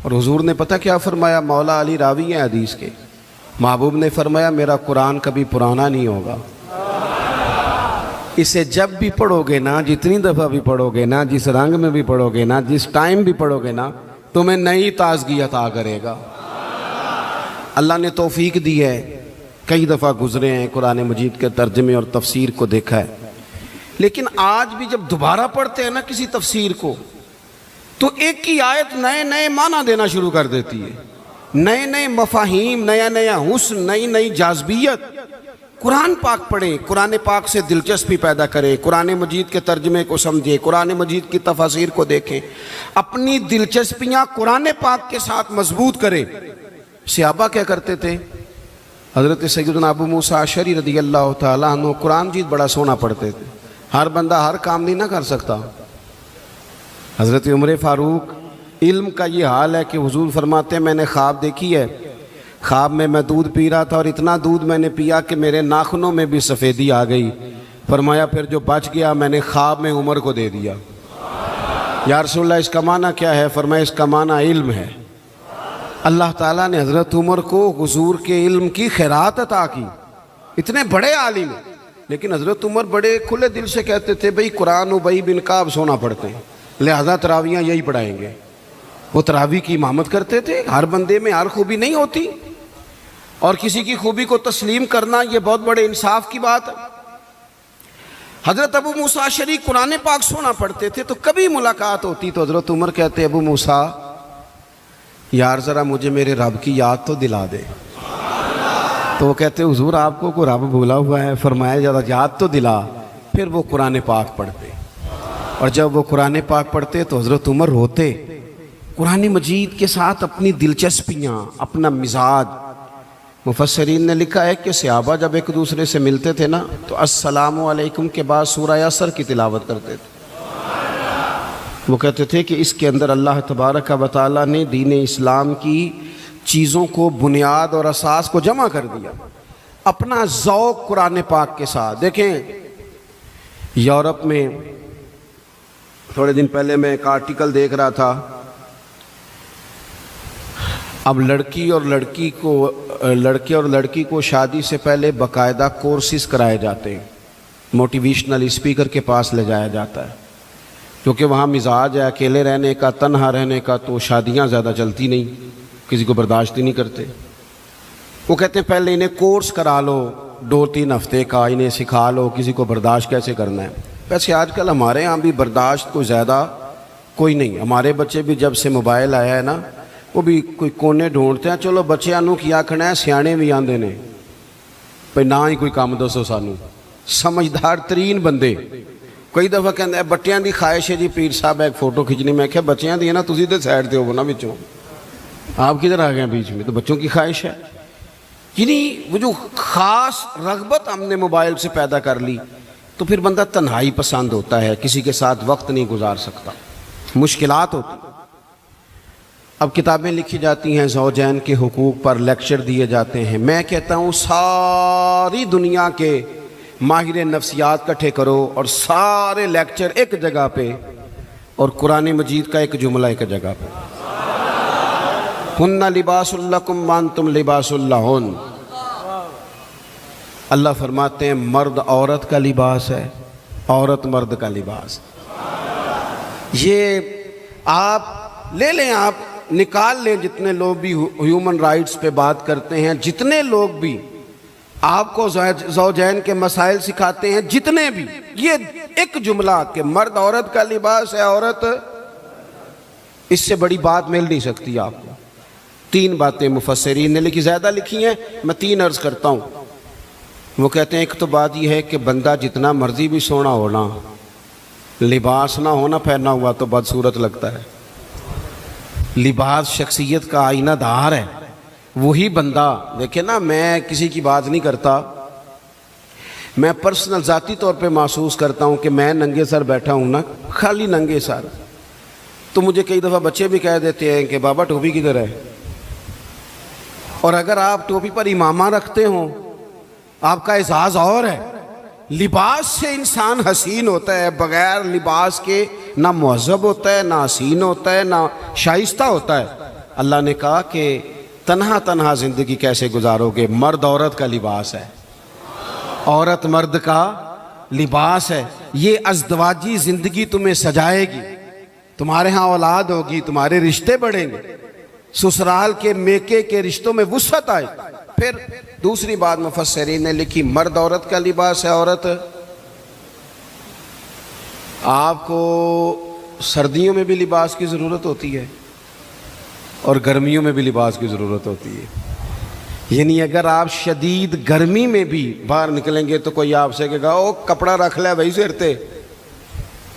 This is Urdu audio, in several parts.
اور حضور نے پتہ کیا فرمایا؟ مولا علی راوی ہیں حدیث کے، محبوب نے فرمایا میرا قرآن کبھی پرانا نہیں ہوگا، اسے جب بھی پڑھو گے نا، جتنی دفعہ بھی پڑھو گے نا، جس رنگ میں بھی پڑھو گے نا، جس ٹائم بھی پڑھو گے نا، تمہیں نئی تازگی عطا کرے گا۔ اللہ نے توفیق دی ہے، کئی دفعہ گزرے ہیں، قرآن مجید کے ترجمے اور تفسیر کو دیکھا ہے، لیکن آج بھی جب دوبارہ پڑھتے ہیں نا کسی تفسیر کو تو ایک ہی آیت نئے نئے معنی دینا شروع کر دیتی ہے، نئے نئے مفاہیم، نیا نیا حسن، نئی نئی جاذبیت۔ قرآن پاک پڑھیں، قرآن پاک سے دلچسپی پیدا کریں، قرآن مجید کے ترجمے کو سمجھیں، قرآن مجید کی تفاسیر کو دیکھیں، اپنی دلچسپیاں قرآن پاک کے ساتھ مضبوط کریں۔ صحابہ کیا کرتے تھے؟ حضرت سیدنا ابو موسیٰ اشعری رضی اللہ تعالیٰ عنہ قرآن مجید بڑا سونا پڑھتے تھے، ہر بندہ ہر کام نہیں نہ کر سکتا۔ حضرت عمر فاروق، علم کا یہ حال ہے کہ حضور فرماتے ہیں میں نے خواب دیکھی ہے، خواب میں دودھ پی رہا تھا اور اتنا دودھ میں نے پیا کہ میرے ناخنوں میں بھی سفیدی آ گئی۔ فرمایا پھر جو بچ گیا میں نے خواب میں عمر کو دے دیا۔ یا رسول اللہ اس کا معنی کیا ہے؟ فرمایا اس کا معنی علم ہے۔ اللہ تعالیٰ نے حضرت عمر کو حضور کے علم کی خیرات عطا کی، اتنے بڑے عالم ہیں، لیکن حضرت عمر بڑے کھلے دل سے کہتے تھے بھئی قرآن ابی بن کعب سونا پڑھتے ہیں، لہذا تراویاں یہی پڑھائیں گے۔ وہ تراوی کی امامت کرتے تھے۔ ہر بندے میں ہر خوبی نہیں ہوتی، اور کسی کی خوبی کو تسلیم کرنا یہ بہت بڑے انصاف کی بات ہے۔ حضرت ابو موسیٰ اشعری قرآن پاک سونا پڑھتے تھے، تو کبھی ملاقات ہوتی تو حضرت عمر کہتے ابو موسیٰ یار ذرا مجھے میرے رب کی یاد تو دلا دے۔ تو وہ کہتے حضور آپ کو کوئی رب بھولا ہوا ہے؟ فرمایا ذرا یاد تو دلا۔ پھر وہ قرآن پاک پڑھتے، اور جب وہ قرآن پاک پڑھتے تو حضرت عمر روتے۔ قرآن مجید کے ساتھ اپنی دلچسپیاں، اپنا مزاج۔ مفسرین نے لکھا ہے کہ صحابہ جب ایک دوسرے سے ملتے تھے نا تو السلام علیکم کے بعد سورہ عصر کی تلاوت کرتے تھے۔ وہ کہتے تھے کہ اس کے اندر اللہ تبارک و تعالیٰ نے دین اسلام کی چیزوں کو، بنیاد اور اساس کو جمع کر دیا، اپنا ذوق قرآن پاک کے ساتھ۔ دیکھیں یورپ میں تھوڑے دن پہلے میں ایک آرٹیکل دیکھ رہا تھا، اب لڑکے اور لڑکی کو شادی سے پہلے باقاعدہ کورسز کرائے جاتے ہیں، موٹیویشنل اسپیکر کے پاس لے جایا جاتا ہے، کیونکہ وہاں مزاج ہے اکیلے رہنے کا، تنہا رہنے کا، تو شادیاں زیادہ چلتی نہیں، کسی کو برداشت ہی نہیں کرتے۔ وہ کہتے ہیں پہلے انہیں کورس کرا لو 2-3 ہفتے کا، انہیں سکھا لو کسی کو برداشت کیسے کرنا ہے۔ ویسے آج کل ہمارے ہاں بھی برداشت کوئی زیادہ کوئی نہیں، ہمارے بچے بھی جب سے موبائل آیا ہے نا وہ بھی کوئی کونے ڈھونڈتے ہیں۔ چلو بچیاں نو کیا کھڑا ہے، سیانے بھی آندے نے پہ نہ ہی کوئی کام دسو سانو، سمجھدار ترین بندے۔ کئی دفعہ کہتے ہیں بچیاں دی خواہش ہے جی پیر صاحب ایک فوٹو کھینچنی، میں کہا بچیاں دی ہے نا، تسی تے سائڈ تے ہو نا بچوں، آپ کدھر آ گئے ہیں بیچ میں؟ تو بچوں کی خواہش ہے۔ یعنی وہ جو خاص رغبت ہم نے موبائل سے پیدا کر لی تو پھر بندہ تنہائی پسند ہوتا ہے، کسی کے ساتھ وقت نہیں گزار سکتا، مشکلات ہوتی۔ اب کتابیں لکھی جاتی ہیں زوجین کے حقوق پر، لیکچر دیے جاتے ہیں۔ میں کہتا ہوں ساری دنیا کے ماہر نفسیات کٹھے کرو اور سارے لیکچر ایک جگہ پہ، اور قرآن مجید کا ایک جملہ ایک جگہ پہ، ہن لباس لکم وانتم لباس لہن۔ اللہ فرماتے ہیں مرد عورت کا لباس ہے، عورت مرد کا لباس۔ یہ آپ لے لیں، آپ نکال لیں، جتنے لوگ بھی ہیومن رائٹس پہ بات کرتے ہیں، جتنے لوگ بھی آپ کو زوجین کے مسائل سکھاتے ہیں، جتنے بھی، یہ ایک جملہ کہ مرد عورت کا لباس ہے، عورت، اس سے بڑی بات مل نہیں سکتی آپ کو۔ 3 باتیں مفسرین نے لکھی، زیادہ لکھی ہیں، میں 3 عرض کرتا ہوں۔ وہ کہتے ہیں ایک تو بات یہ ہے کہ بندہ جتنا مرضی بھی سونا ہونا، لباس نہ ہونا پہنا ہوا تو بدصورت لگتا ہے۔ لباس شخصیت کا آئینہ دار ہے۔ وہی بندہ دیکھیں نا، میں کسی کی بات نہیں کرتا، میں پرسنل ذاتی طور پہ محسوس کرتا ہوں کہ میں ننگے سر بیٹھا ہوں نا، خالی ننگے سر، تو مجھے کئی دفعہ بچے بھی کہہ دیتے ہیں کہ بابا ٹوپی کدھر ہے؟ اور اگر آپ ٹوپی پر امامہ رکھتے ہوں آپ کا اعزاز اور ہے۔ لباس سے انسان حسین ہوتا ہے، بغیر لباس کے نہ مہذب ہوتا ہے، نہ حسین ہوتا ہے، نہ شائستہ ہوتا ہے۔ اللہ نے کہا کہ تنہا تنہا زندگی کیسے گزارو گے، مرد عورت کا لباس ہے، عورت مرد کا لباس ہے، یہ ازدواجی زندگی تمہیں سجائے گی، تمہارے ہاں اولاد ہوگی، تمہارے رشتے بڑھیں گے، سسرال کے میکے کے رشتوں میں وسعت آئے۔ پھر دوسری بات مفسرین نے لکھی، مرد عورت کا لباس ہے، عورت آپ کو سردیوں میں بھی لباس کی ضرورت ہوتی ہے اور گرمیوں میں بھی لباس کی ضرورت ہوتی ہے، یعنی اگر آپ شدید گرمی میں بھی باہر نکلیں گے تو کوئی آپ سے کہے گا او کپڑا رکھ لے وہی سیرتے،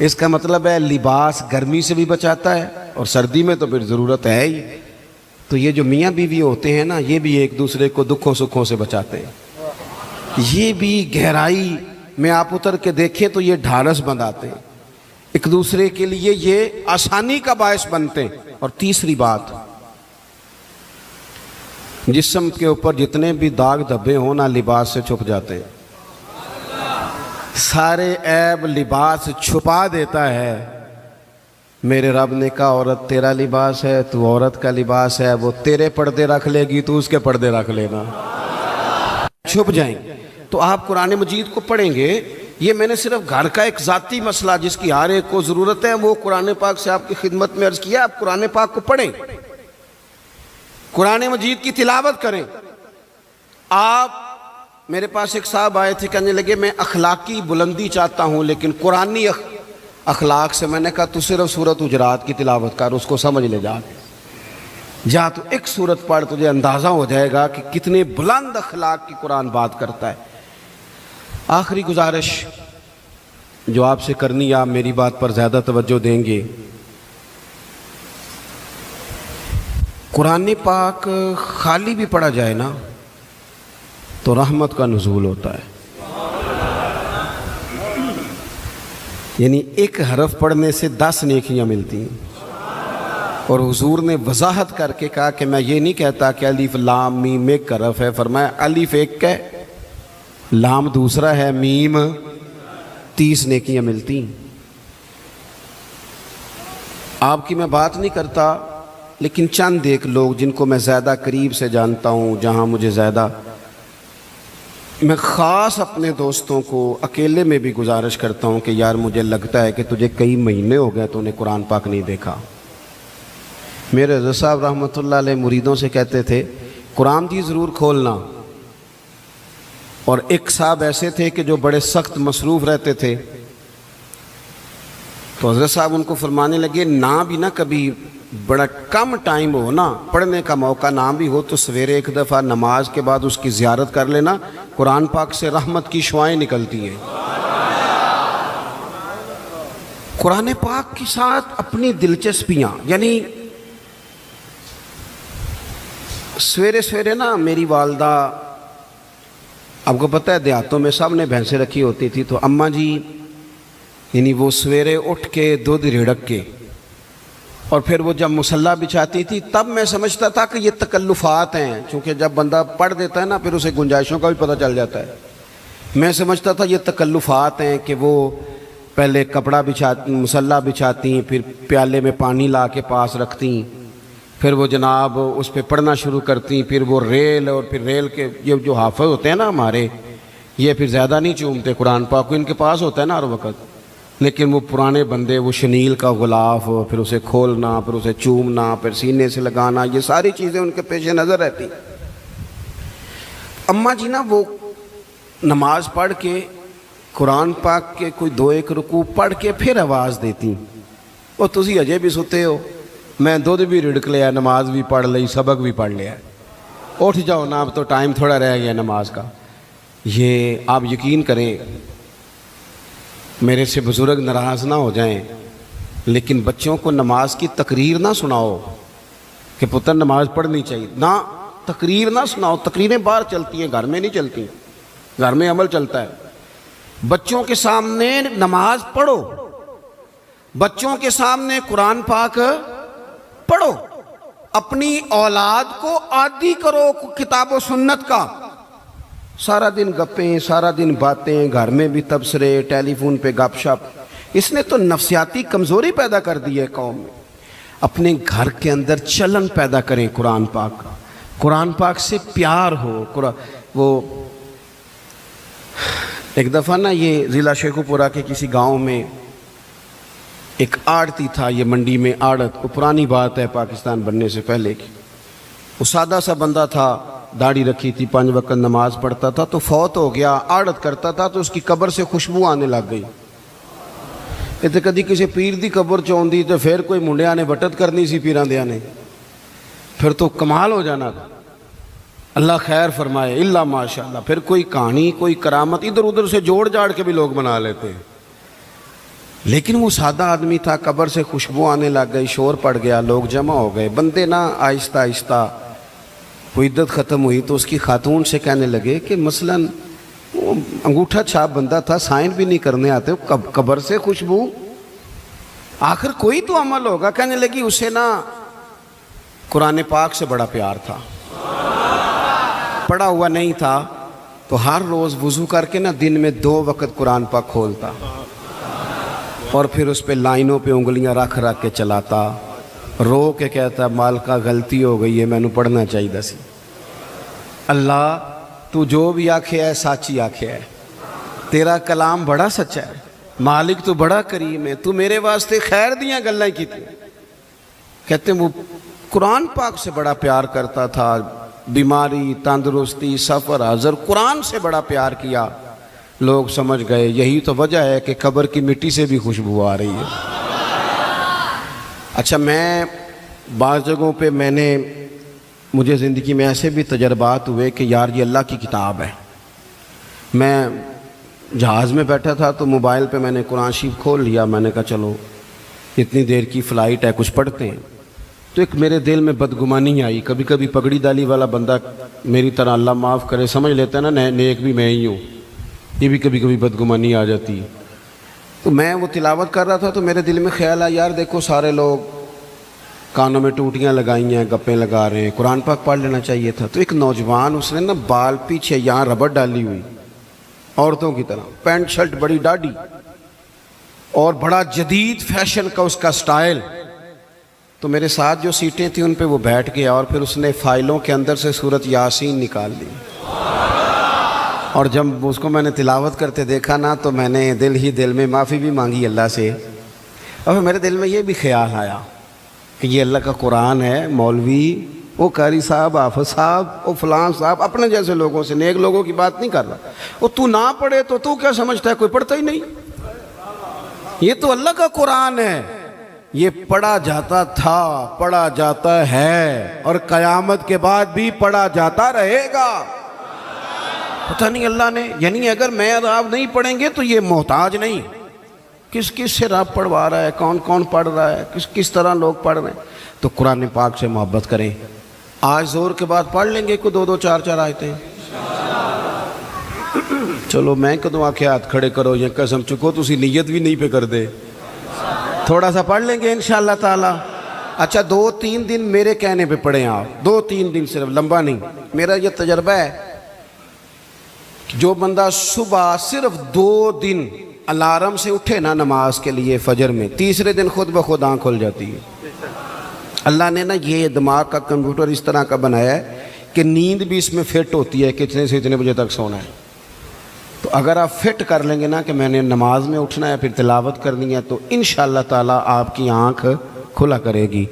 اس کا مطلب ہے لباس گرمی سے بھی بچاتا ہے اور سردی میں تو پھر ضرورت ہے ہی۔ تو یہ جو میاں بیوی ہوتے ہیں نا، یہ بھی ایک دوسرے کو دکھوں سکھوں سے بچاتے ہیں، یہ بھی گہرائی میں آپ اتر کے دیکھیں تو یہ ڈھارس بندھاتے ہیں، ایک دوسرے کے لیے یہ آسانی کا باعث بنتے ہیں۔ اور تیسری بات، جسم کے اوپر جتنے بھی داغ دھبے ہوں نا، لباس سے چھپ جاتے ہیں، سارے عیب لباس چھپا دیتا ہے۔ میرے رب نے کہا عورت تیرا لباس ہے، تو عورت کا لباس ہے، وہ تیرے پردے رکھ لے گی تو اس کے پردے رکھ لینا، چھپ جائیں گے۔ تو آپ قرآن مجید کو پڑھیں گے، یہ میں نے صرف گھر کا ایک ذاتی مسئلہ جس کی ہر ایک کو ضرورت ہے وہ قرآن پاک سے آپ کی خدمت میں عرض کیا۔ آپ قرآن پاک کو پڑھیں، قرآن مجید کی تلاوت کریں۔ آپ میرے پاس ایک صاحب آئے تھے، کہنے لگے میں اخلاقی بلندی چاہتا ہوں لیکن قرآنی اخلاق سے، میں نے کہا تو صرف سورۃ حجرات کی تلاوت کر، اس کو سمجھ لے جا تو ایک سورت پڑھ، تجھے اندازہ ہو جائے گا کہ کتنے بلند اخلاق کی قرآن بات کرتا ہے۔ آخری گزارش جو آپ سے کرنی، آپ میری بات پر زیادہ توجہ دیں گے، قرآن پاک خالی بھی پڑھا جائے نا تو رحمت کا نزول ہوتا ہے، یعنی ایک حرف پڑھنے سے 10 نیکیاں ملتی ہیں۔ اور حضور نے وضاحت کر کے کہا کہ میں یہ نہیں کہتا کہ الف لام میم ایک حرف ہے، فرمایا الف ایک ہے، لام دوسرا ہے، میم 30 نیکیاں ملتی ہیں۔ آپ کی میں بات نہیں کرتا، لیکن چند ایک لوگ جن کو میں زیادہ قریب سے جانتا ہوں، جہاں مجھے زیادہ، میں خاص اپنے دوستوں کو اکیلے میں بھی گزارش کرتا ہوں کہ یار مجھے لگتا ہے کہ تجھے کئی مہینے ہو گئے تو نے قرآن پاک نہیں دیکھا۔ میرے رضا صاحب رحمۃ اللہ علیہ مریدوں سے کہتے تھے قرآن دی ضرور کھولنا، اور ایک صاحب ایسے تھے کہ جو بڑے سخت مصروف رہتے تھے، تو حضرت صاحب ان کو فرمانے لگے نہ بھی نہ کبھی بڑا کم ٹائم ہو نا، پڑھنے کا موقع نہ بھی ہو تو سویرے ایک دفعہ نماز کے بعد اس کی زیارت کر لینا، قرآن پاک سے رحمت کی شعائیں نکلتی ہیں۔ قرآن پاک کے ساتھ اپنی دلچسپیاں، یعنی سویرے سویرے نا میری والدہ، آپ کو پتہ ہے دیہاتوں میں سب نے بھینسیں رکھی ہوتی تھی، تو اماں جی یعنی وہ سویرے اٹھ کے دودھ رڑک کے اور پھر وہ جب مصلی بچھاتی تھی، تب میں سمجھتا تھا کہ یہ تکلفات ہیں، چونکہ جب بندہ پڑھ دیتا ہے نا پھر اسے گنجائشوں کا بھی پتہ چل جاتا ہے۔ میں سمجھتا تھا یہ تکلفات ہیں کہ وہ پہلے کپڑا مصلی بچھاتی، پھر پیالے میں پانی لا کے پاس رکھتی، پھر وہ جناب اس پہ پڑھنا شروع کرتی، پھر وہ ریل، اور پھر ریل کے یہ جو حافظ ہوتے ہیں نا ہمارے، یہ پھر زیادہ نہیں چومتے قرآن پاک کو، ان کے پاس ہوتا ہے نا ہر وقت، لیکن وہ پرانے بندے وہ شنیل کا غلاف، پھر اسے کھولنا، پھر اسے چومنا، پھر سینے سے لگانا، یہ ساری چیزیں ان کے پیش نظر رہتی۔ اماں جی نا وہ نماز پڑھ کے قرآن پاک کے کوئی 2-1 رکوع پڑھ کے پھر آواز دیتی، اور تسی اجے بھی ستے ہو، میں دودھ بھی رڑک لیا، نماز بھی پڑھ لی، سبق بھی پڑھ لیا، اٹھ جاؤ نا اب تو ٹائم تھوڑا رہ گیا نماز کا۔ یہ آپ یقین کریں، میرے سے بزرگ ناراض نہ ہو جائیں، لیکن بچوں کو نماز کی تقریر نہ سناؤ کہ پتر نماز پڑھنی چاہیے، نہ تقریر نہ سناؤ، تقریریں باہر چلتی ہیں، گھر میں نہیں چلتی، گھر میں عمل چلتا ہے۔ بچوں کے سامنے نماز پڑھو، بچوں کے سامنے قرآن پاک پڑھو، اپنی اولاد کو عادی کرو کتاب و سنت کا۔ سارا دن گپیں، سارا دن باتیں، گھر میں بھی تبصرے، ٹیلی فون پہ گپ شپ، اس نے تو نفسیاتی کمزوری پیدا کر دی ہے قوم میں۔ اپنے گھر کے اندر چلن پیدا کریں قرآن پاک کا، قرآن پاک سے پیار ہو۔ وہ ایک دفعہ نا یہ ضلع شیخو پورہ کے کسی گاؤں میں ایک آڑتی تھا، یہ منڈی میں آڑت، وہ پرانی بات ہے پاکستان بننے سے پہلے کی۔ وہ سادہ سا بندہ تھا، داڑھی رکھی تھی، 5 وقت نماز پڑھتا تھا، تو فوت ہو گیا، آڑت کرتا تھا تو اس کی قبر سے خوشبو آنے لگ گئی۔ تے کدی کسی پیر دی قبر چوندی تو پھر کوئی منڈیاں نے وٹت کرنی سی پیراں دیاں نے، پھر تو کمال ہو جانا تھا۔ اللہ خیر فرمائے، اللہ ماشاءاللہ، پھر کوئی کہانی کوئی کرامت ادھر ادھر سے جوڑ جاڑ کے بھی لوگ بنا لیتے ہیں۔ لیکن وہ سادہ آدمی تھا، قبر سے خوشبو آنے لگ گئی، شور پڑ گیا، لوگ جمع ہو گئے۔ بندے نا آہستہ آہستہ وہ عدت ختم ہوئی تو اس کی خاتون سے کہنے لگے کہ مثلاً وہ انگوٹھا چھاپ بندہ تھا، سائن بھی نہیں کرنے آتے، قبر سے خوشبو، آخر کوئی تو عمل ہوگا۔ کہنے لگی اسے نا قرآن پاک سے بڑا پیار تھا، پڑھا ہوا نہیں تھا تو ہر روز وضو کر کے نا دن میں 2 وقت قرآن پاک کھولتا اور پھر اس پہ لائنوں پہ انگلیاں رکھ رکھ کے چلاتا، رو کے کہتا مالکا غلطی ہو گئی ہے، میں نے پڑھنا چاہیے سی۔ اللہ تو جو بھی آکھے ہے سچی آکھے ہے، تیرا کلام بڑا سچا ہے، مالک تو بڑا کریم ہے، تو میرے واسطے خیر دیاں گلاں کیتی۔ کہتے ہیں وہ قرآن پاک سے بڑا پیار کرتا تھا، بیماری تندرستی سفر حاضر قرآن سے بڑا پیار کیا۔ لوگ سمجھ گئے یہی تو وجہ ہے کہ قبر کی مٹی سے بھی خوشبو آ رہی ہے۔ اچھا، میں بعض جگہوں پہ مجھے زندگی میں ایسے بھی تجربات ہوئے کہ یار یہ اللہ کی کتاب ہے۔ میں جہاز میں بیٹھا تھا تو موبائل پہ میں نے قرآن شریف کھول لیا، میں نے کہا چلو اتنی دیر کی فلائٹ ہے کچھ پڑھتے ہیں۔ تو ایک میرے دل میں بدگمانی آئی، کبھی کبھی پگڑی دالی والا بندہ میری طرح اللہ معاف کرے سمجھ لیتا ہے نا نیک بھی میں ہی ہوں، یہ بھی کبھی کبھی بدگمانی آ جاتی ہے۔ تو میں وہ تلاوت کر رہا تھا تو میرے دل میں خیال آیا یار دیکھو سارے لوگ کانوں میں ٹوٹیاں لگائی ہیں، گپیں لگا رہے ہیں، قرآن پاک پڑھ لینا چاہیے تھا۔ تو ایک نوجوان اس نے نا بال پیچھے یہاں ربڑ ڈالی ہوئی عورتوں کی طرح، پینٹ شرٹ بڑی ڈاڑھی اور بڑا جدید فیشن کا اس کا سٹائل۔ تو میرے ساتھ جو سیٹیں تھیں ان پہ وہ بیٹھ گیا اور پھر اس نے فائلوں کے اندر سے سورۃ یاسین نکال لی، اور جب اس کو میں نے تلاوت کرتے دیکھا نا تو میں نے دل میں معافی بھی مانگی اللہ سے، اور میرے دل میں یہ بھی خیال آیا کہ یہ اللہ کا قرآن ہے، مولوی وہ قاری صاحب حافظ صاحب وہ فلان صاحب اپنے جیسے لوگوں سے، نیک لوگوں کی بات نہیں کر رہا، وہ تو نہ پڑھے تو کیا سمجھتا ہے کوئی پڑھتا ہی نہیں؟ یہ تو اللہ کا قرآن ہے، یہ پڑھا جاتا تھا، پڑھا جاتا ہے اور قیامت کے بعد بھی پڑھا جاتا رہے گا۔ پتہ نہیں اللہ نے، یعنی اگر میں اور آپ نہیں پڑھیں گے تو یہ محتاج نہیں، کس سے رب پڑھوا رہا ہے، کون پڑھ رہا ہے، کس طرح لوگ پڑھ رہے ہیں۔ تو قرآن پاک سے محبت کریں۔ آج زور کے بعد پڑھ لیں گے کوئی 2 4 آیتیں۔ چلو میں کدوں آکھے ہاتھ کھڑے کرو یا قسم چکو تسی نیت بھی نہیں پہ کر دے، تھوڑا سا پڑھ لیں گے انشاءاللہ تعالی۔ اچھا 2 3 دن میرے کہنے پہ پڑھیں آپ، 2 3 دن صرف، لمبا نہیں۔ میرا یہ تجربہ ہے جو بندہ صبح صرف 2 دن الارم سے اٹھے نا نماز کے لیے فجر میں، تیسرے دن خود بخود آنکھ کھل جاتی ہے۔ اللہ نے نا یہ دماغ کا کمپیوٹر اس طرح کا بنایا ہے کہ نیند بھی اس میں فٹ ہوتی ہے، کتنے سے اتنے بجے تک سونا ہے۔ تو اگر آپ فٹ کر لیں گے نا کہ میں نے نماز میں اٹھنا ہے پھر تلاوت کرنی ہے تو انشاءاللہ تعالی آپ کی آنکھ کھلا کرے گی۔